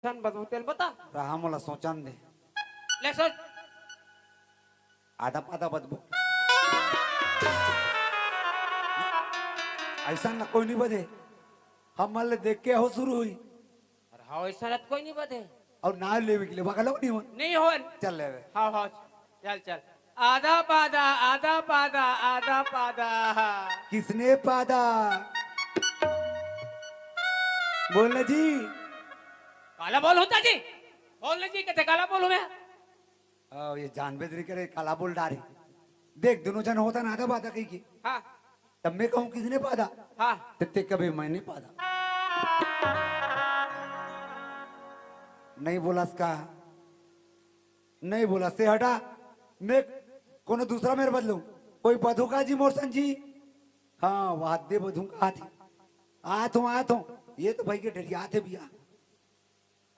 सन बदू तेल बता रहा मला सोचान दे ले सोच आधा पाधा बदबू ऐसा ना कोई नहीं बदे हम मल देख के हो शुरू हुई अरे हाँ ऐसा रात कोई नहीं बदे और ना ले के लिए बगल नहीं हो नहीं हो चल ले वे हाँ हाँ चल चल आधा पादा आधा पादा आधा पादा किसने पादा बोलना जी काला बोल होता जी बोलने जी कहते काला बोलूं मैं ये जान बेदरी करे काला बोल डारे देख दोनों जन होता ना आधा पादा कहीं की हाँ तब मैं कहूँ किसने पादा हाँ ते कभी मैंने पादा नहीं बोला इसका नहीं बोला से हटा मैं कोनो दूसरा मेरे बदलू कोई बधूका जी मोरसन जी हाँ वाद्य बधूंगा आते आ तो ये तो भाई के डरिया थे भैया